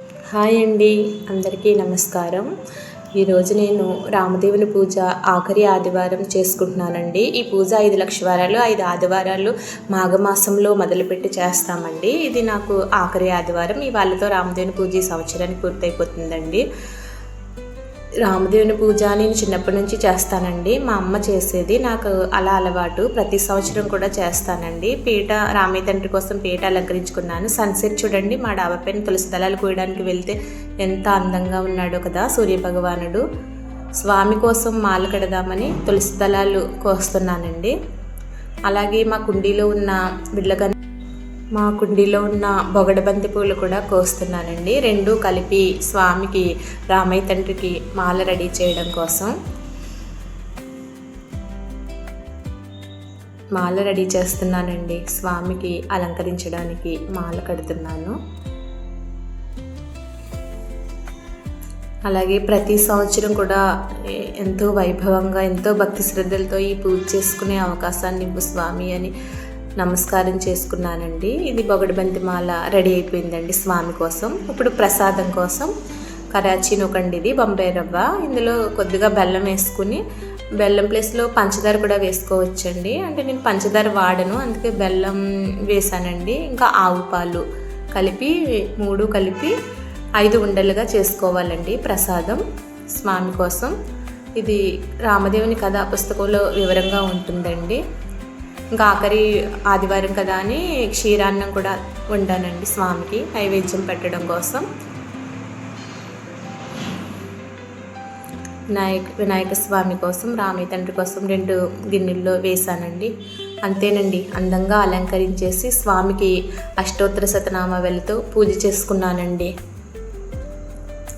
Hi అండి, అందరికీ నమస్కారం. ఈరోజు నేను రామదేవుని పూజ ఆఖరి ఆదివారం చేసుకుంటున్నానండి. ఈ పూజ 5 లక్షవారాలు 5 ఆదివారాలు మాఘమాసంలో మొదలుపెట్టి చేస్తామండి. ఇది నాకు ఆఖరి ఆదివారం. ఈ వాళ్ళతో రామదేవుని పూజ ఈ సంవత్సరానికి పూర్తయిపోతుందండి. రామదేవుని పూజ నేను చిన్నప్పటి నుంచి చేస్తానండి. మా అమ్మ చేసేది, నాకు అలా అలవాటు. ప్రతి సంవత్సరం కూడా చేస్తానండి. పీట రామయ్య తండ్రి కోసం పీట అలంకరించుకున్నాను. సన్సెట్ చూడండి, మా డాబా పైన తులసి దళాలు కోయడానికి వెళ్తే ఎంత అందంగా ఉన్నాడో కదా సూర్యభగవానుడు. స్వామి కోసం మాల కడదామని తులసి దళాలు కోస్తున్నానండి. అలాగే మా కుండీలో ఉన్న బొగడబంతి పూలు కూడా కోస్తున్నానండి. రెండు కలిపి స్వామికి రామయ్య తండ్రికి మాల రెడీ చేయడం కోసం మాల రెడీ చేస్తున్నానండి. స్వామికి అలంకరించడానికి మాల కడుతున్నాను. అలాగే ప్రతి సంవత్సరం కూడా ఎంతో వైభవంగా, ఎంతో భక్తి శ్రద్ధలతో ఈ పూజ చేసుకునే అవకాశాన్ని ఇవ్వు స్వామి అని నమస్కారం చేసుకున్నానండి. ఇది బొగడబంతి మాల రెడీ అయిపోయిందండి స్వామి కోసం. ఇప్పుడు ప్రసాదం కోసం కరాచీ నూకండి, ఇది బొంబాయి రవ్వ. ఇందులో కొద్దిగా బెల్లం వేసుకుని, బెల్లం ప్లేస్లో పంచదార కూడా వేసుకోవచ్చండి. అంటే నేను పంచదార వాడను, అందుకే బెల్లం వేసానండి. ఇంకా ఆవు పాలు కలిపి 3 కలిపి 5 ఉండలుగా చేసుకోవాలండి ప్రసాదం స్వామి కోసం. ఇది రామదేవుని కథా పుస్తకంలో వివరంగా ఉంటుందండి. ఇంకా ఆఖరి ఆదివారం కదా అని క్షీరాన్నం కూడా వండానండి స్వామికి నైవేద్యం పెట్టడం కోసం. వినాయక స్వామి కోసం, రామయ్య తండ్రి కోసం 2 గిన్నెల్లో వేసానండి. అంతేనండి, అందంగా అలంకరించేసి స్వామికి అష్టోత్తర శతనామావళితో పూజ చేసుకున్నానండి.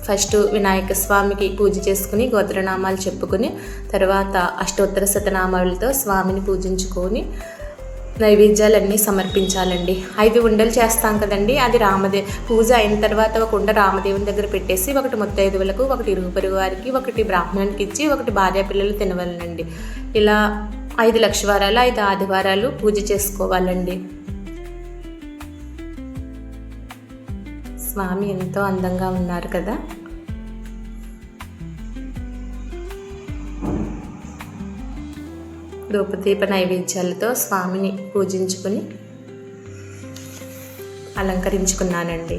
ఫస్ట్ వినాయక స్వామికి పూజ చేసుకుని గోత్రనామాలు చెప్పుకొని, తర్వాత అష్టోత్తర శతనామాలతో స్వామిని పూజించుకొని నైవేద్యాలన్నీ సమర్పించాలండి. 5 ఉండలు చేస్తాం కదండి, అది పూజ అయిన తర్వాత ఒక ఉండ రామదేవుని దగ్గర పెట్టేసి, ఒకటి ముత్తైదువులకు, ఒకటి ఇరుగు పొరుగు వారికి, ఒకటి బ్రాహ్మణునికి ఇచ్చి, ఒకటి భార్య పిల్లలు తినవలనండి. ఇలా 5 లక్షవారాలు 5 ఆదివారాలు పూజ చేసుకోవాలండి. స్వామి ఎంతో అందంగా ఉన్నారు కదా. ధూపదీప నైవేద్యాలతో స్వామిని పూజించుకుని అలంకరించుకున్నానండి.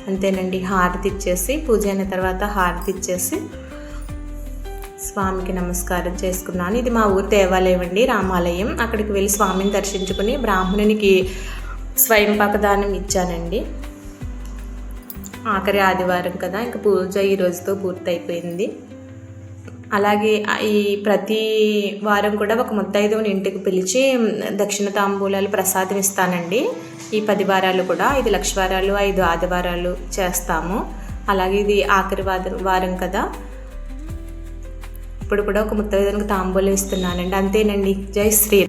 అంతేనండి, హారతి ఇచ్చేసి, పూజ అయిన తర్వాత హారతి ఇచ్చేసి స్వామికి నమస్కారం చేసుకున్నాను. ఇది మా ఊరు దేవాలయం అండి, రామాలయం. అక్కడికి వెళ్ళి స్వామిని దర్శించుకుని బ్రాహ్మణునికి స్వయంపాక దానం ఇచ్చానండి. ఆఖరి ఆదివారం కదా, ఇంకా పూజ ఈ రోజుతో పూర్తయిపోయింది. అలాగే ఈ ప్రతి వారం కూడా ఒక ముత్తైదువుని ఇంటికి పిలిచి దక్షిణ తాంబూలాలు ప్రసాదం ఇస్తానండి. ఈ 10 వారాలు కూడా 5 లక్షవారాలు 5 ఆదివారాలు చేస్తాము. అలాగే ఇది ఆఖరి వారం కదా, ఇప్పుడు కూడా ఒక ముత్తైదువునికి తాంబూలం ఇస్తున్నానండి. అంతేనండి. జై శ్రీ